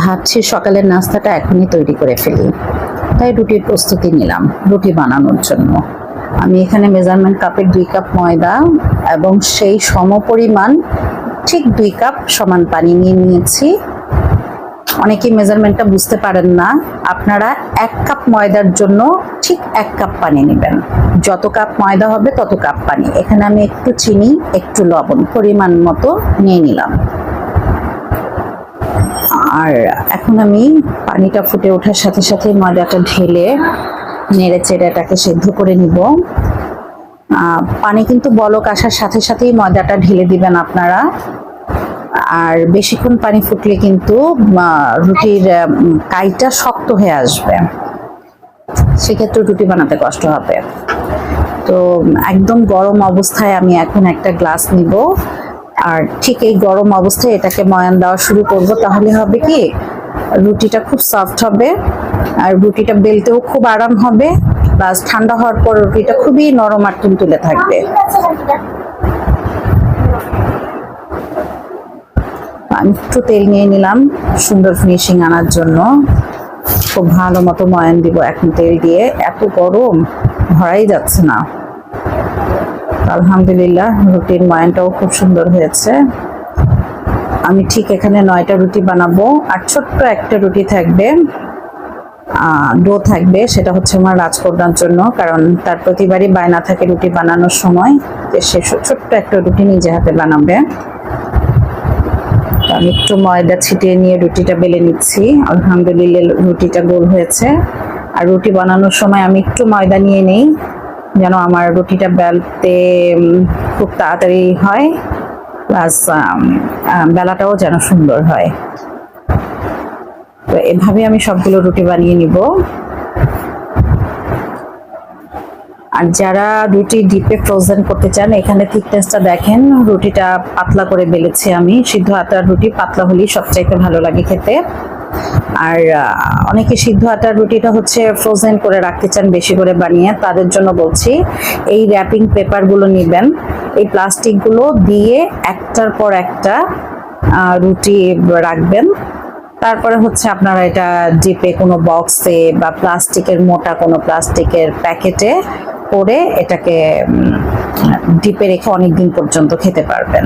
ভাবছি সকালের নাস্তাটা এখনই তৈরি করে ফেলি, তাই রুটির প্রস্তুতি নিলাম। রুটি বানানোর জন্য আমি এখানে মেজারমেন্ট কাপের 2 কাপ ময়দা এবং সেই সমপরিমাণ ঠিক 2 কাপ সমান পানি নিয়ে নিয়েছি। অনেকেই মেজারমেন্টটা বুঝতে পারেন না, আপনারা 1 কাপ ময়দার জন্য ঠিক 1 কাপ পানি নেবেন। যত কাপ ময়দা হবে তত কাপ পানি। এখানে আমি একটু চিনি, একটু লবণ পরিমাণ মতো নিয়ে নিলাম। আর এখন আমি পানিটা ফুটে ওঠার সাথে সাথে ময়দাটা ঢেলে নেড়ে চেড়ে এটাকে সেদ্ধ করে নিব। পানি কিন্তু বলক আসার সাথে সাথেই ময়দাটা ঢেলে দিবেন আপনারা। আর বেশিক্ষণ পানি ফুটলে কিন্তু রুটির কাইটা শক্ত হয়ে আসবে, সেক্ষেত্রে রুটি বানাতে কষ্ট হবে। তো একদম গরম অবস্থায় আমি এখন একটা গ্লাস নিব, আর ঠিক এই গরম অবস্থায় এটাকে ময়ান দেওয়া শুরু করব। তাহলে হবে কি, রুটিটা খুব সফট হবে আর রুটিটা বেলতেও খুব আরাম হবে, প্লাস ঠান্ডা হওয়ার পর রুটিটা খুবই নরম আর তুলতুলে থাকবে। আমি একটু তেল নিয়ে নিলাম সুন্দর ফিনিশিং আনার জন্য। খুব ভালো মতো ময়ান দিব এখন তেল দিয়ে। এত গরম, ধরাই যাচ্ছে না। আলহামদুলিল্লাহ রুটির ময়ানটাও খুব সুন্দর হয়েছে। আমি ঠিক এখানে 9টা রুটি বানাবো, আর ছোট্ট একটা রুটি থাকবে, ডো থাকবে, সেটা হচ্ছে আমার রাজকন্যার জন্য। কারণ তার প্রতিবারই বায়না থাকে রুটি বানানোর সময় যে সে ছোট্ট একটা রুটি নিজে হাতে বানাবে। আমি একটু ময়দা ছিটিয়ে নিয়ে রুটিটা বেলে নিচ্ছি। আলহামদুলিল্লাহ রুটিটা গোল হয়েছে। আর রুটি বানানোর সময় আমি একটু ময়দা নিয়ে নেই, যেন আমার রুটিটা বেলতে খুব তাড়াতাড়ি হয়, প্লাস বেলাটাও যেন সুন্দর হয়। তো এভাবে আমি সবগুলো রুটি বানিয়ে নিব। আর যারা রুটি ডিপে ফ্রোজেন করতে চান, এখানে থিকনেসটা দেখেন, রুটিটা পাতলা করে বেলেছি আমি। সিদ্ধ আটার রুটি পাতলা হলেই সবচাইতে ভালো লাগে খেতে। আর অনেকে সিদ্ধ আটার রুটিটা হচ্ছে ফ্রোজেন করে রাখতে চান বেশি করে বানিয়ে, তাদের জন্য বলছি এই র্যাপিং পেপারগুলো নেবেন, এই প্লাস্টিকগুলো দিয়ে একটার পর একটা রুটি রাখবেন। তারপরে হচ্ছে আপনারা এটা ডিপে কোনো বক্সে বা প্লাস্টিকের মোটা কোনো প্লাস্টিকের প্যাকেটে করে এটাকে ডিপে রেখে অনেক দিন পর্যন্ত খেতে পারবেন।